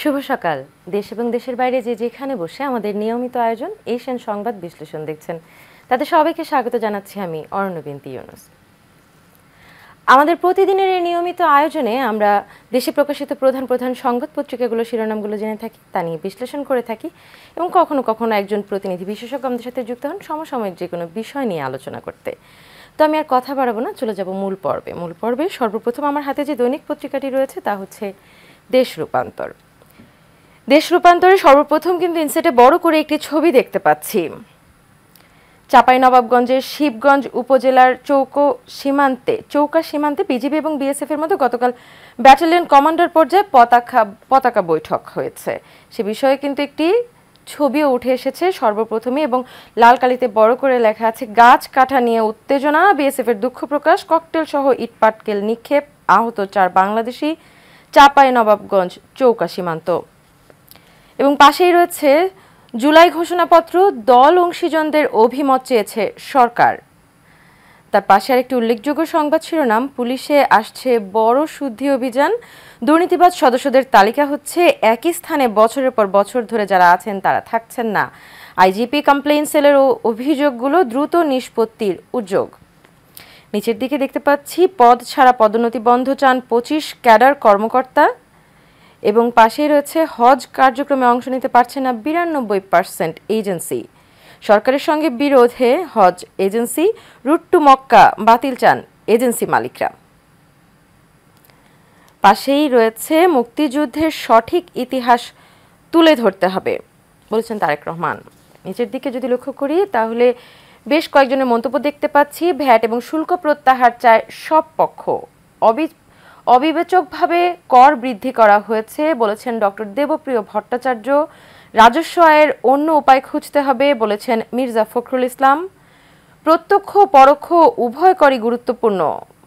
শুভ সকাল। দেশ এবং দেশের বাইরে যে যেখানে বসে আমাদের নিয়মিত আয়োজন এশিয়ান সংবাদ বিশ্লেষণ দেখছেন, তাদের সবাইকে স্বাগত জানাচ্ছি আমি অরণ্য বিনতি ইউনুস। আমাদের প্রতিদিনের এই নিয়মিত আয়োজনে আমরা দেশে প্রকাশিত প্রধান প্রধান সংবাদ পত্রিকাগুলো শিরোনামগুলো জেনে থাকি, তা নিয়ে বিশ্লেষণ করে থাকি এবং কখনো কখনো একজন প্রতিনিধি বিশেষজ্ঞ আমাদের সাথে যুক্ত হন সমসাময়িক যে কোনো বিষয় নিয়ে আলোচনা করতে। তো আমি আর কথা বাড়াবো না, চলে যাব মূল পর্বে। সর্বপ্রথম আমার হাতে যে দৈনিক পত্রিকাটি রয়েছে তা হচ্ছে দেশ রূপান্তর। দেশ রূপান্তরে সর্বপ্রথম কিন্তু ইনসেটে বড় করে একটি ছবি দেখতে পাচ্ছি। চাঁপাইনবাবগঞ্জের শিবগঞ্জ উপজেলার চৌকা সীমান্তে বিজিবি এবং বিএসএফ এর মধ্যে গতকাল ব্যাটালিয়ন কমান্ডার পর্যায়ে পতাকা বৈঠক হয়েছে। সে বিষয়ে কিন্তু একটি ছবিও উঠে এসেছে সর্বপ্রথমে, এবং লাল কালিতে বড় করে লেখা আছে গাছ কাটা নিয়ে উত্তেজনা, বিএসএফ এর দুঃখ প্রকাশ, ককটেল সহ ইটপাটকেল নিক্ষেপ, আহত 4 বাংলাদেশি, চাঁপাইনবাবগঞ্জ চৌকা সীমান্ত। এবং পাশেই রয়েছে জুলাই ঘোষণাপত্র, দল অংশীজনদের অভিমত চেয়েছে সরকার। তার পাশে আরেকটি উল্লেখযোগ্য সংবাদ শিরোনাম, পুলিশে আসছে বড় শুদ্ধি অভিযান, দুর্নীতিবাজ সদস্যদের তালিকা হচ্ছে একই স্থানে বছরের পর বছর ধরে যারা আছেন তারা থাকছেন না, আইজিপি কমপ্লেইন সেলের অভিযোগগুলো দ্রুত নিষ্পত্তির উদ্যোগ। নিচের দিকে দেখতে পাচ্ছি পদ ছাড়া পদোন্নতি বন্ধ চান 25 ক্যাডার কর্মকর্তা, এবং পাশেই রয়েছে হজ কার্যক্রমে অংশ নিতে পারছে না 92% এজেন্সি, সরকারের সঙ্গে বিরোধে হজ এজেন্সি, রুট টু মক্কা বাতিল চান এজেন্সি মালিকরা। পাশেই রয়েছে মুক্তিযুদ্ধের সঠিক ইতিহাস তুলে ধরতে হবে বলেছেন তারেক রহমান। নিচের দিকে যদি লক্ষ্য করি তাহলে বেশ কয়েকজনের মন্তব্য দেখতে পাচ্ছি। ভ্যাট এবং শুল্ক প্রত্যাহার চায় সব পক্ষ, অবিবেচকভাবে কর বৃদ্ধি করা হয়েছে বলেছেন ডক্টর দেবপ্রিয় ভট্টাচার্য, রাজস্ব আয়ের অন্য উপায় খুঁজতে হবে বলেছেন মির্জা ফখরুল ইসলাম, প্রত্যক্ষ পরোক্ষ উভয় করই গুরুত্বপূর্ণ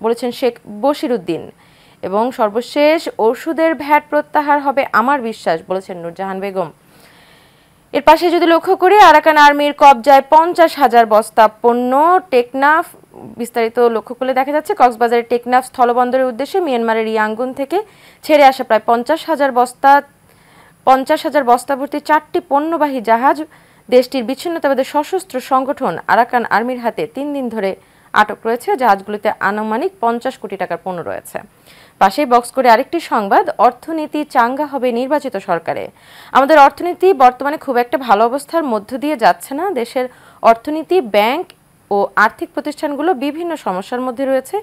বলেছেন শেখ বশিরউদ্দিন, এবং সর্বশেষ ওষুধের ভ্যাট প্রত্যাহার হবে আমার বিশ্বাস বলেছেন নূরজাহান বেগম। এর পাশে যদি লক্ষ্য করি আরাকান আর্মির কবজায় 50,000 বস্তা পণ্য, টেকনাফ বিস্তারিত লক্ষ্য করলে দেখা যাচ্ছে কক্সবাজারের টেকনাফ স্থলবন্দরের উদ্দেশ্যে মিয়ানমারের ইয়াঙ্গুন থেকে ছেড়ে আসা প্রায় 50,000 বস্তা ভর্তি 4টি পণ্যবাহী জাহাজ দেশটির বিচ্ছিন্নতাবাদী সশস্ত্র সংগঠন আরাকান আর্মির হাতে 3 দিন ধরে আটক রয়েছে। জাহাজগুলিতে আনুমানিক 50 কোটি টাকার পণ্য রয়েছে। পাশেই বক্স করে আরেকটি সংবাদ, অর্থনীতি চাঙ্গা হবে নির্বাচিত সরকারে। আমাদের অর্থনীতি বর্তমানে খুব একটা ভালো অবস্থার মধ্য দিয়ে যাচ্ছে না। দেশের অর্থনীতি, ব্যাংক ও আর্থিক প্রতিষ্ঠানগুলো বিভিন্ন সমস্যার মধ্যে রয়েছে।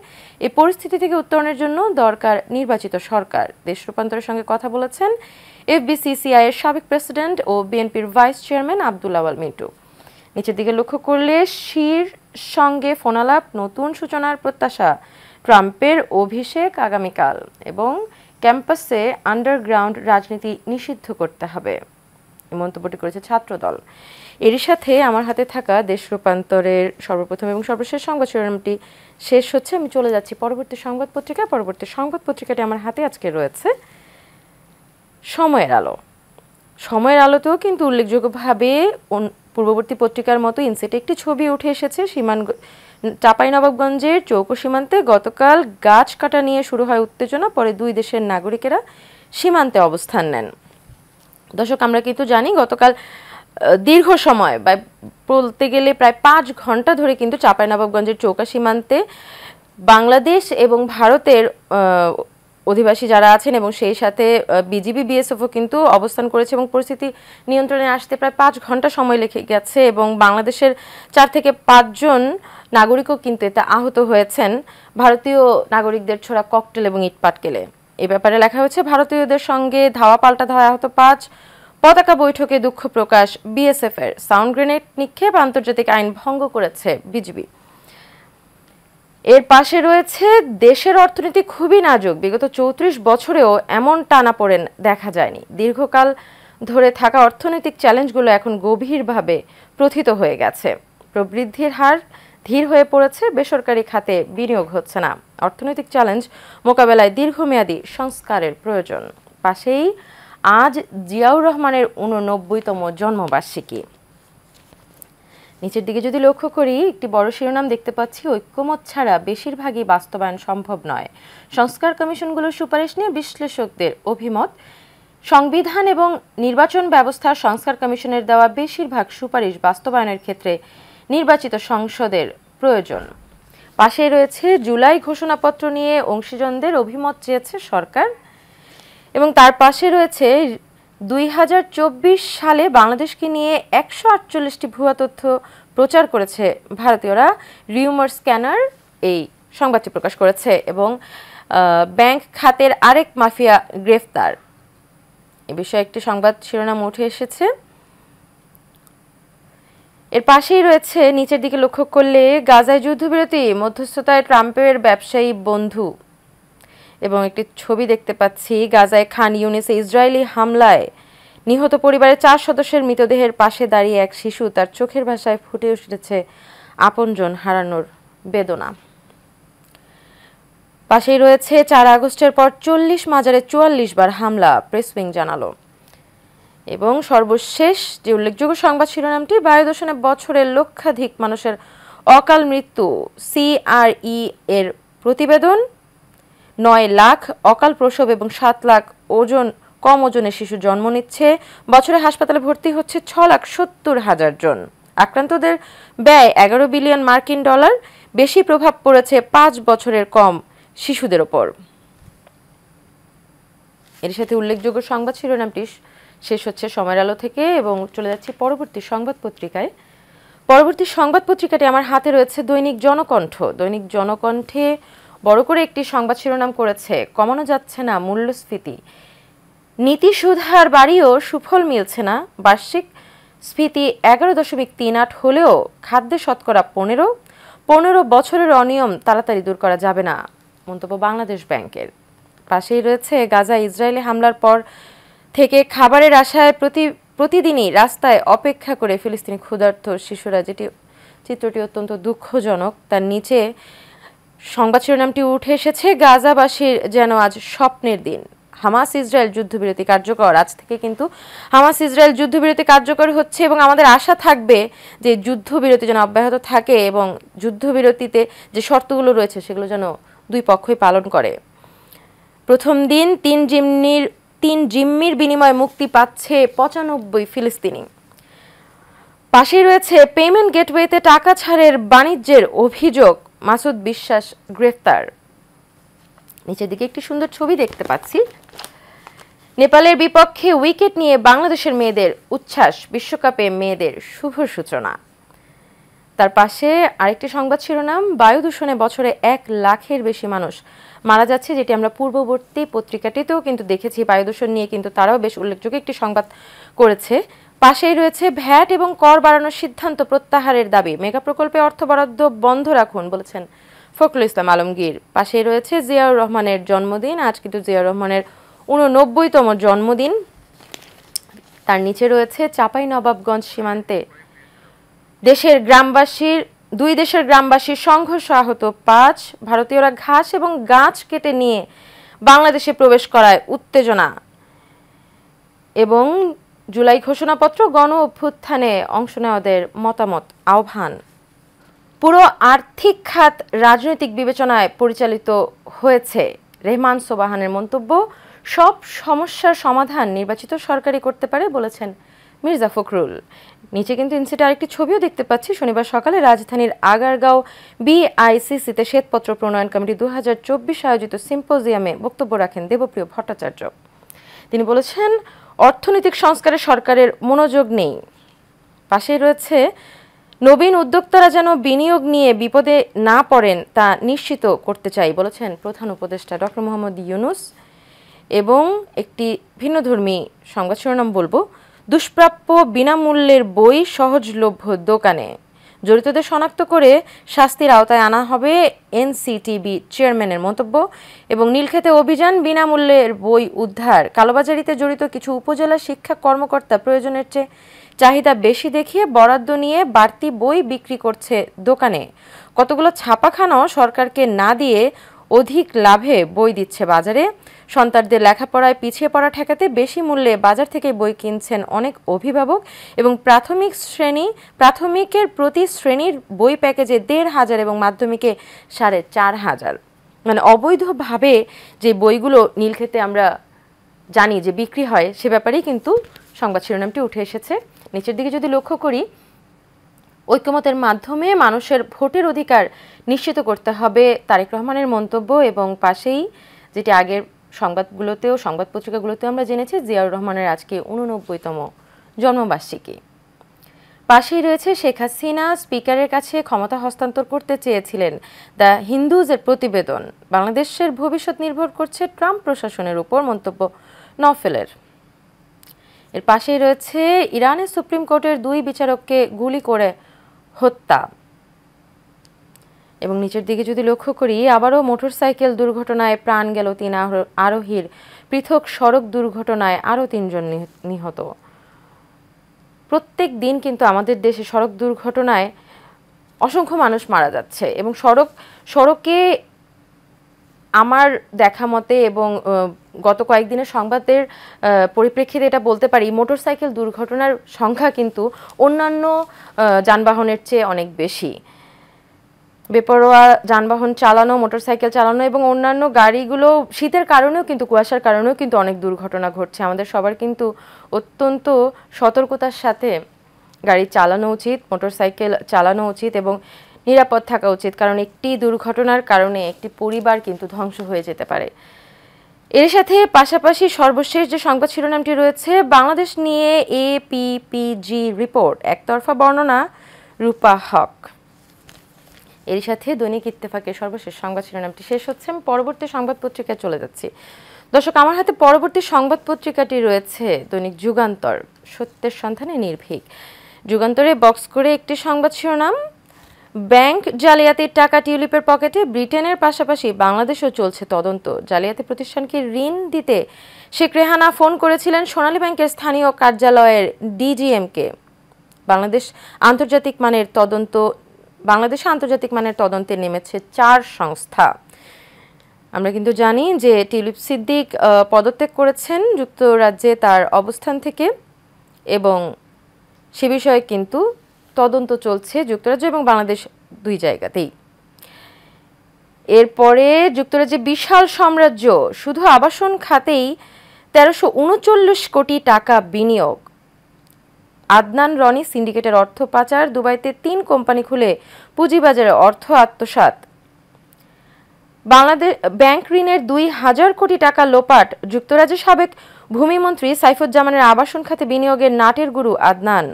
এই পরিস্থিতি থেকে উত্তরণের জন্য দরকার নির্বাচিত সরকার। দেশ রূপান্তরের সঙ্গে কথা বলেছেন এফবিসিসিআই এর সাবেক প্রেসিডেন্ট ও বিএনপির ভাইস চেয়ারম্যান আব্দুল আওয়াল মিন্টু। নিচের দিকে লক্ষ্য করলে শির সঙ্গে ফোনালাপ, নতুন সূচনার প্রত্যাশা, ট্রাম্পের অভিষেক আগামীকাল, এবং ক্যাম্পাসে আন্ডারগ্রাউন্ড রাজনীতি নিষিদ্ধ করতে হবে এই মন্তব্যটি করেছে ছাত্রদল। এরই সাথে আমার হাতে থাকা দেশ রূপান্তরের সর্বপ্রথম এবং সর্বশেষ সংবাদ শিরোনামটি শেষ হচ্ছে। আমি চলে যাচ্ছি পরবর্তী সংবাদ পত্রিকাটি আমার হাতে আজকে রয়েছে সময়ের আলো। সময়ের আলোতেও কিন্তু উল্লেখযোগ্যভাবে পূর্ববর্তী পত্রিকার মতো ইনসেটে একটি ছবি উঠে এসেছে। চাঁপাইনবাবগঞ্জের চৌকো সীমান্তে গতকাল গাছ কাটা নিয়ে শুরু হয় উত্তেজনা, পরে 2 দেশের নাগরিকেরা সীমান্তে অবস্থান নেন। দর্শক, আমরা কিন্তু জানি গতকাল দীর্ঘ সময় বলতে গেলে প্রায় 5 ঘন্টা ধরে কিন্তু চাঁপাইনবাবগঞ্জের চৌকা সীমান্তে বাংলাদেশ এবং ভারতের অধিবাসী যারা আছেন এবং সেই সাথে বিজিবি বিএসএফও কিন্তু অবস্থান করেছে, এবং পরিস্থিতি নিয়ন্ত্রণে আসতে প্রায় 5 ঘন্টা সময় লেগে গেছে, এবং বাংলাদেশের 4 থেকে 5 জন নাগরিকও কিন্তু এতে আহত হয়েছেন ভারতীয় নাগরিকদের ছোড়া ককটেল এবং ইটপাটকেলে। এ ব্যাপারে লেখা হয়েছে ভারতীয়দের সঙ্গে ধাওয়া পাল্টা ধাওয়া আহত 5, পতাকা বৈঠকে দুঃখ প্রকাশ বিএসএফ এর, সাউন্ড গ্রেনেড নিক্ষেপ, আন্তর্জাতিক আইন ভঙ্গ করেছে বিজিবি। এর পাশে রয়েছে দেশের অর্থনীতি খুবই নাজুক, বিগত 34 বছরেও এমন টানাপোড়েন দেখা যায়নি। দীর্ঘকাল ধরে থাকা অর্থনৈতিক চ্যালেঞ্জগুলো এখন গভীরভাবে প্রথিত হয়ে গেছে। প্রবৃদ্ধির হার ধীর হয়ে পড়েছে, বেসরকারি খাতে বিনিয়োগ হচ্ছে না। অর্থনৈতিক চ্যালেঞ্জ মোকাবেলায় দীর্ঘমেয়াদী সংস্কারের প্রয়োজন। পাশেই আজ জিয়াউর রহমানের 89তম জন্মবার্ষিকী। নিচের দিকে যদি লক্ষ্য করি একটি বড় শিরোনাম দেখতে পাচ্ছি, ঐক্যমত ছাড়া বেশিরভাগই বাস্তবায়ন সম্ভব নয়। সংস্কার কমিশনগুলোর সুপারিশ নিয়ে বিশ্লেষকদের অভিমত, সংবিধান এবং নির্বাচন ব্যবস্থা সংস্কার কমিশনের দেওয়া বেশিরভাগ সুপারিশ বাস্তবায়নের ক্ষেত্রে নির্বাচিত সংসদের প্রয়োজন। পাশে রয়েছে জুলাই ঘোষণাপত্র নিয়ে অংশীজনদের অভিমত চেয়েছে সরকার, এবং তার পাশে রয়েছে 2024 সালে বাংলাদেশকে নিয়ে 148টি ভুয়া তথ্য প্রচার করেছে ভারতীয়রা, রিউমার স্ক্যানার এই সংবাদটি প্রকাশ করেছে, এবং ব্যাংক খাতের আরেক মাফিয়া গ্রেফতার এ বিষয়ে একটি সংবাদ শিরোনাম উঠে এসেছে। এর পাশেই রয়েছে নিচের দিকে লক্ষ্য করলে গাজায় যুদ্ধবিরতি মধ্যস্থতায় ট্রাম্পের ব্যবসায়ী বন্ধু, এবং একটি ছবি দেখতে পাচ্ছি গাজায় খান ইউনিসে ইসরায়েলি হামলায় নিহত পরিবারের 4 সদস্যের মৃতদেহের পাশে দাঁড়িয়ে এক শিশু, তার চোখের ভাষায় ফুটে উঠেছে আপনজন হারানোর বেদনা। পাশেই রয়েছে 4 আগস্টের পর 40 মাজারে 44 বার হামলা, প্রেস উইং জানালো। এবং সর্বশেষ যে উল্লেখযোগ্য সংবাদ শিরোনামটি, বায়ু দূষণে বছরে লক্ষাধিক মানুষের অকাল মৃত্যু, CRE এর প্রতিবেদন। 9 লাখ অকাল প্রসব এবং 7 লাখ কম ওজনের শিশু জন্ম নিচ্ছে। বছরে হাসপাতালে ভর্তি হচ্ছে 6,70,000 জন। আক্রান্তদের ব্যয় 11 বিলিয়ন মার্কিন ডলার। বেশি প্রভাব পড়েছে 5 বছরের কম শিশুদের ওপর। এর সাথে উল্লেখযোগ্য সংবাদ শিরোনামটি শেষ হচ্ছে সময়ের আলো থেকে, এবং চলে যাচ্ছি পরবর্তী সংবাদ পত্রিকায়। পরবর্তী সংবাদ পত্রিকাটি আমার হাতে রয়েছে দৈনিক জনকণ্ঠ। দৈনিক জনকণ্ঠে বড় করে একটি সংবাদ শিরোনাম করেছে, কমানো যাচ্ছে না মূল্যস্ফীতি, নীতি সুধার বাড়িও সুফল মিলছে না। বার্ষিক স্ফীতি 11.38 হলেও খাদ্যে শতকরা 15 বছরের অনিয়ম তাড়াতাড়ি দূর করা যাবে না, মন্তব্য বাংলাদেশ ব্যাংকের। পাশেই রয়েছে গাজা ইসরায়েলি হামলার পর থেকে খাবারের আশায় প্রতিদিনই রাস্তায় অপেক্ষা করে ফিলিস্তিনি ক্ষুধার্ত শিশুরা, যেটি চিত্রটি অত্যন্ত দুঃখজনক। তার নিচে সংবাদ শিরোনামটি উঠে এসেছে, গাজাবাসীর যেন আজ স্বপ্নের দিন, হামাস ইসরায়েল যুদ্ধবিরতি কার্যকর। আজ থেকে কিন্তু হামাস ইসরায়েল যুদ্ধবিরতি কার্যকর হচ্ছে, এবং আমাদের আশা থাকবে যে যুদ্ধবিরতি যেন অব্যাহত থাকে, এবং যুদ্ধবিরতিতে যে শর্তগুলো রয়েছে সেগুলো যেন দুই পক্ষই পালন করে। প্রথম দিন 3 জিম্মির বিনিময়ে মুক্তি পাচ্ছে 95 ফিলিস্তিনি। পাশেই রয়েছে পেমেন্ট গেটওয়েতে টাকা ছাড়ের বাণিজ্যের অভিযোগ, মাসুদ বিশ্বাস গ্রেফতার। নিচের দিকে একটি সুন্দর ছবি দেখতে পাচ্ছি, নেপালের বিপক্ষে উইকেট নিয়ে বাংলাদেশের মেয়েদের উচ্ছ্বাস, বিশ্বকাপে মেয়েদের শুভ সূচনা। তার পাশে আরেকটি সংবাদ শিরোনাম, বায়ু দূষণে বছরে 1 লাখের বেশি মানুষ মারা যাচ্ছে, যেটি আমরা পূর্ববর্তী পত্রিকাটিতেও কিন্তু দেখেছি। বায়ু দূষণ নিয়ে কিন্তু তারাও বেশ উল্লেখযোগ্য একটি সংবাদ করেছে। পাশেই রয়েছে ভ্যাট এবং কর বাড়ানোর সিদ্ধান্ত প্রত্যাহারের দাবি, মেগা প্রকল্পে অর্থ বরাদ্দ বন্ধ রাখুন বলেছেন ফখরুল ইসলাম আলমগীর। পাশেই রয়েছে জিয়াউর রহমানের জন্মদিন, আজ কিন্তু জিয়াউর রহমানের 89তম জন্মদিন। তার নিচে রয়েছে চাঁপাইনবাবগঞ্জ সীমান্তে দুই দেশের গ্রামবাসীর সংঘর্ষ, আহত 5। ভারতীয়রা ঘাস এবং গাছ কেটে নিয়ে বাংলাদেশে প্রবেশ করায় উত্তেজনা, এবং জুলাই ঘোষণাপত্র গণ অভ্যুত্থানে অংশ নেওয়াদের মতামত আহ্বান। পুরো আর্থিক খাত রাজনৈতিক বিবেচনায় পরিচালিত হয়েছে, রেহমান সোবাহানের মন্তব্য। সব সমস্যার সমাধান নির্বাচিত সরকারই করতে পারে বলেছেন মির্জা ফখরুল। নিচে কিন্তু ইনসিটে আরেকটি ছবিও দেখতে পাচ্ছি। শনিবার সকালে রাজধানীর আগারগাঁও BICCতে শ্বেতপত্র প্রণয়ন কমিটি 2024 আয়োজিত সিম্পোজিয়ামে বক্তব্য রাখেন দেবপ্রিয় ভট্টাচার্য। তিনি বলেছেন, অর্থনৈতিক সংস্কারে সরকারের মনোযোগ নেই। পাশেই রয়েছে, নবীন উদ্যোক্তারা যেন বিনিয়োগ নিয়ে বিপদে না পড়েন তা নিশ্চিত করতে চাই বলেছেন প্রধান উপদেষ্টা ডক্টর মোহাম্মদ ইউনূস। এবং একটি ভিন্নধর্মী সংবাদ শিরোনাম বলবো, দুষ্প্রাপ্য বিনামূল্যের বই সহজলভ্য দোকানে, জড়িতদের শনাক্ত করে শাস্তির আওতায় আনা হবে NCTB চেয়ারম্যানের মন্তব্য। এবং নীলক্ষেতে অভিযান, বিনামূল্যের বই উদ্ধার, কালোবাজারিতে জড়িত কিছু উপজেলা শিক্ষা কর্মকর্তা প্রয়োজনের চেয়ে চাহিদা বেশি দেখিয়ে বরাদ্দ নিয়ে বাড়তি বই বিক্রি করছে দোকানে। কতগুলো ছাপাখানাও সরকারকে না দিয়ে অধিক লাভে বই দিচ্ছে বাজারে। সন্তানদের লেখাপড়ায় পিছিয়ে পড়া ঠেকাতে বেশি মূল্যে বাজার থেকে বই কিনছেন অনেক অভিভাবক। এবং প্রাথমিকের প্রতি শ্রেণীর বই প্যাকেজে 1,500 এবং মাধ্যমিকে 4,500। মানে অবৈধভাবে যে বইগুলো নীলক্ষেতে আমরা জানি যে বিক্রি হয় সে ব্যাপারেই কিন্তু সংবাদ শিরোনামটি উঠে এসেছে। নিচের দিকে যদি লক্ষ্য করি, ঐক্যমতের মাধ্যমে মানুষের ভোটের অধিকার নিশ্চিত করতে হবে তারেক রহমানের মন্তব্য, এবং পাশেই যেটি আগের সংবাদগুলোতেও সংবাদ পত্রিকাগুলোতেও আমরা জেনেছি জিয়াউর রহমানের আজকে 89তম জন্মবার্ষিকী। পাশেই রয়েছে শেখ হাসিনা স্পিকারের কাছে ক্ষমতা হস্তান্তর করতে চেয়েছিলেন, দ্য হিন্দুজের প্রতিবেদন, বাংলাদেশের ভবিষ্যৎ নির্ভর করছে ট্রাম্প প্রশাসনের উপর, মন্তব্য নওফেলের। এর পাশেই রয়েছে ইরানের সুপ্রিম কোর্টের 2 বিচারককে গুলি করে হত্যা। এবং নিচের দিকে যদি লক্ষ্য করি, আবারও মোটরসাইকেল দুর্ঘটনায় প্রাণ গেল 3 আরোহীর, পৃথক সড়ক দুর্ঘটনায় আরও 3 জন নিহত। প্রত্যেক দিন কিন্তু আমাদের দেশে সড়ক দুর্ঘটনায় অসংখ্য মানুষ মারা যাচ্ছে, এবং সড়কে আমার দেখা মতে এবং গত কয়েকদিনের সংবাদের পরিপ্রেক্ষিতে এটা বলতে পারি, মোটরসাইকেল দুর্ঘটনার সংখ্যা কিন্তু অন্যান্য যানবাহনের চেয়ে অনেক বেশি। বেপরোয়া যানবাহন চালানো, মোটরসাইকেল চালানো এবং অন্যান্য গাড়িগুলো শীতের কারণেও কিন্তু, কুয়াশার কারণেও কিন্তু অনেক দুর্ঘটনা ঘটছে। আমাদের সবার কিন্তু অত্যন্ত সতর্কতার সাথে গাড়ি চালানো উচিত, মোটরসাইকেল চালানো উচিত এবং নিরাপদ থাকা উচিত, কারণ একটি দুর্ঘটনার কারণে একটি পরিবার কিন্তু ধ্বংস হয়ে যেতে পারে। এর সাথে পাশাপাশি সর্বশেষ যে সংবাদ শিরোনামটি রয়েছে, বাংলাদেশ নিয়ে এপিপিজি রিপোর্ট, একতরফা বর্ণনা, রূপা হক। এর সাথে দৈনিক ইত্তেফাকের সর্বশেষ সংবাদ শিরোনামটি শেষ হচ্ছে। আমি পরবর্তী সংবাদ পত্রিকায় চলে যাচ্ছি। দর্শক, আমার হাতে পরবর্তী সংবাদ পত্রিকাটি রয়েছে দৈনিক যুগান্তর, সত্যের সন্ধানে নির্ভীক। যুগান্তরে বক্স করে একটি সংবাদ শিরোনাম, ব্যাংক জালিয়াতির টাকা টিউলিপের পকেটে, ব্রিটেনের পাশাপাশি বাংলাদেশেও চলছে তদন্ত। জালিয়াতি প্রতিষ্ঠানকে ঋণ দিতে শেখ রেহানা ফোন করেছিলেন সোনালী ব্যাংকের স্থানীয় কার্যালয়ের ডিজিএমকে। বাংলাদেশে আন্তর্জাতিক মানের তদন্তে নেমেছে 4 সংস্থা। আমরা কিন্তু জানি যে টিউলিপ সিদ্দিক পদত্যাগ করেছেন যুক্তরাজ্যে তার অবস্থান থেকে, এবং সে বিষয়ে কিন্তু তদন্ত চলছে যুক্তরাজ্য এবং বাংলাদেশ 2 জায়গাতেই। এরপরে যুক্তরাজ্যে বিশাল সাম্রাজ্য, শুধু আবাসন খাতেই 1339 কোটি টাকা বিনিয়োগ। আদনান রনি সিন্ডিকেটের অর্থ পাচার, দুবাইতে 3 কোম্পানি খুলে পুঁজিবাজারে অর্থ আত্মসাৎ। বাংলাদেশ ব্যাংক ঋণের 2000 কোটি টাকা লোপাট, যুক্তরাজ্যের সাবেক ভূমিমন্ত্রী সাইফুজ্জামানের আবাসন খাতে বিনিয়োগের নাটের গুরু আদনান।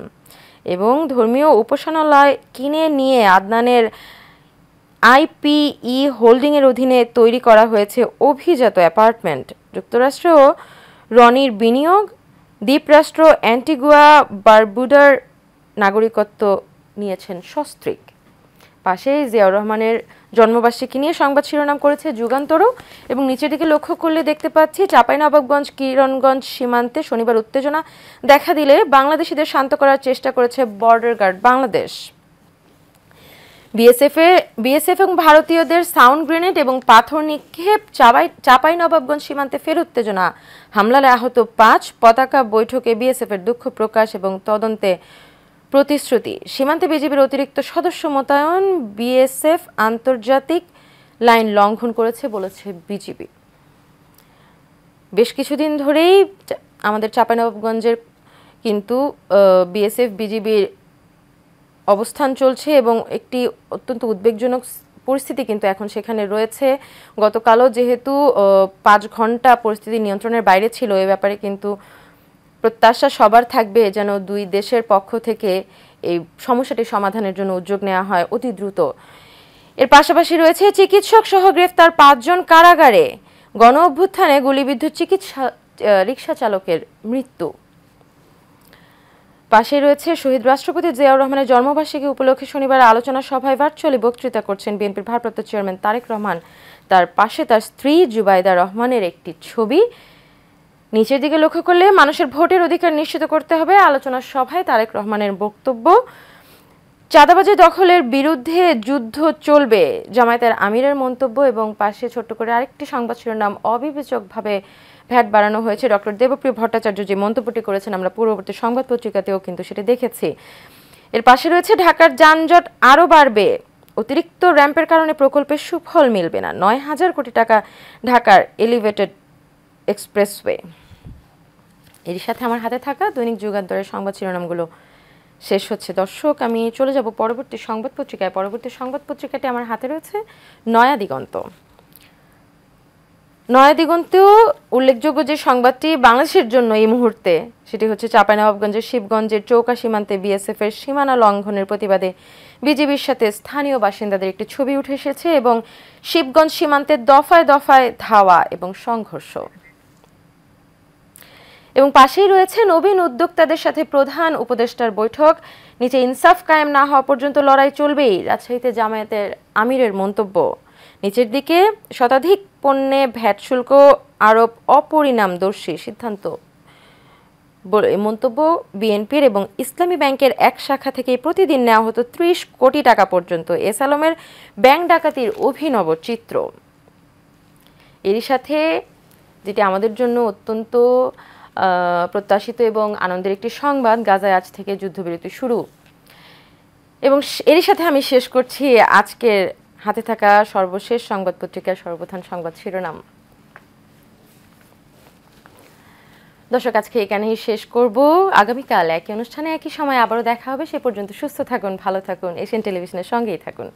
এবং ধর্মীয় উপাসনালয় কিনে নিয়ে আদনানের আইপিই হোল্ডিংয়ের অধীনে তৈরি করা হয়েছে অভিজাত অ্যাপার্টমেন্ট। যুক্তরাষ্ট্রেও রনির বিনিয়োগ, দ্বীপরাষ্ট্র অ্যান্টিগুয়া বারবুডার নাগরিকত্ব নিয়েছেন সস্ত্রীক। পাশে জিয়াউর রহমানের জন্মবার্ষিকী নিয়ে সংবাদ শিরোনাম করেছে যুগান্তরও, এবং নিচের দিকে লক্ষ্য করলে দেখতে পাচ্ছি চাঁপাইনবাবগঞ্জ কিরণগঞ্জ সীমান্তে শনিবার উত্তেজনা দেখা দিলে বাংলাদেশিদের শান্ত করার চেষ্টা করেছে বর্ডার গার্ড বাংলাদেশ। বিএসএফ এবং ভারতীয়দের সাউন্ড গ্রেনেড এবং পাথর নিক্ষেপ, চাঁপাইনবাবগঞ্জ সীমান্তে ফের উত্তেজনা, হামলায় আহত 5, পতাকা বৈঠকে বিএসএফের দুঃখ প্রকাশ এবং তদন্তে প্রতিশ্রুতি। সীমান্তে বিজিবির অতিরিক্ত সদস্য মোতায়েন, বিএসএফ আন্তর্জাতিক লাইন লঙ্ঘন করেছে বলেছে বিজিবি। বেশ কিছুদিন ধরেই আমাদের চাঁপাইনবাবগঞ্জের কিন্তু বিএসএফ বিজিবির অবস্থান চলছে এবং একটি অত্যন্ত উদ্বেগজনক পরিস্থিতি কিন্তু এখন সেখানে রয়েছে। গতকালও যেহেতু 5 ঘন্টা পরিস্থিতি নিয়ন্ত্রণের বাইরে ছিল, এ ব্যাপারে কিন্তু প্রত্যাশা সবার থাকবে যেন 2 দেশের পক্ষ থেকে এই সমস্যাটি সমাধানের জন্য উদ্যোগ নেওয়া হয় অতি দ্রুত। এর পাশাপাশি রয়েছে চিকিৎসক সহ গ্রেফতার 5 জন কারাগারে, গণ অভ্যুত্থানে গুলিবিদ্ধ রিকশা চালকের মৃত্যু। পাশে রয়েছে শহীদ রাষ্ট্রপতি জিয়াউর রহমানের জন্মবার্ষিকী উপলক্ষে শনিবার আলোচনা সভায় ভার্চুয়ালি বক্তৃতা করছেন বিএনপির ভারপ্রাপ্ত চেয়ারম্যান তারেক রহমান। তার পাশে তার স্ত্রী জুবাইদা রহমানের একটি ছবি। নিচের দিকে লক্ষ্য করলে মানুষের ভোটের অধিকার নিশ্চিত করতে হবে, আলোচনা সভায় তারেক রহমানের বক্তব্য। চাঁদাবাজি দখলের বিরুদ্ধে যুদ্ধ চলবে, জামায়াতের আমিরের মন্তব্য। এবং পাশে ছোট্ট করে আরেকটি সংবাদ শিরোনাম, অবিবেচকভাবে ভ্যাট বাড়ানো হয়েছে, ডক্টর দেবপ্রিয় ভট্টাচার্য যে মন্তব্যটি করেছেন আমরা পূর্ববর্তী সংবাদ পত্রিকাতেও কিন্তু সেটা দেখেছি। এর পাশে রয়েছে ঢাকার যানজট আরও বাড়বে, অতিরিক্ত র্যাম্পের কারণে প্রকল্পের সুফল মিলবে না, 9000 কোটি টাকা ঢাকার এলিভেটেড এক্সপ্রেসওয়ে। এর সাথে আমার হাতে থাকা দৈনিক যুগান্তরের সংবাদ শিরোনামগুলো শেষ হচ্ছে। দর্শক, আমি চলে যাব পরবর্তী সংবাদ পত্রিকায়। পরবর্তী সংবাদ পত্রিকাটি আমার হাতে রয়েছে নয়া দিগন্ত। নয়া দিগন্তেও উল্লেখযোগ্য যে সংবাদটি বাংলাদেশের জন্য এই মুহূর্তে, সেটি হচ্ছে চাঁপাইনবাবগঞ্জের শিবগঞ্জের চৌকা সীমান্তে বিএসএফ এর সীমানা লঙ্ঘনের প্রতিবাদে বিজিবির সাথে স্থানীয় বাসিন্দাদের একটি ছবি উঠে এসেছে এবং শিবগঞ্জ সীমান্তে দফায় দফায় ধাওয়া এবং সংঘর্ষ। এবং পাশেই রয়েছে নবীন উদ্যোক্তাদের সাথে প্রধান উপদেষ্টার বৈঠক, নিচে ইনসাফ কায়েম না হওয়া পর্যন্ত লড়াই চলবেই, রাজশাহীতে জামায়াতের আমিরের মন্তব্য। নিচের দিকে শতাধিক পণ্যে ভ্যাট শুল্ক আরোপ অপরিণামদর্শী সিদ্ধান্ত, মন্তব্য বিএনপির। এবং ইসলামী ব্যাংকের এক শাখা থেকে প্রতিদিন নেওয়া হতো ৩০ কোটি টাকা পর্যন্ত, এস আলমের ব্যাংক ডাকাতির অভিনব চিত্র। এরই সাথে যেটি আমাদের জন্য অত্যন্ত প্রত্যাশিত এবং আনন্দের একটি সংবাদ, গাজায় আজ থেকে যুদ্ধবিরতি শুরু। এবং এরই সাথে আমি শেষ করছি আজকের হাতে থাকা সর্বশেষ সংবাদ পত্রিকার সর্বপ্রধান সংবাদ শিরোনাম। দর্শক, আজকে এখানেই শেষ করব। আগামীকাল একই অনুষ্ঠানে একই সময় আবারও দেখা হবে। সে পর্যন্ত সুস্থ থাকুন, ভালো থাকুন, এশিয়ান টেলিভিশনের সঙ্গেই থাকুন।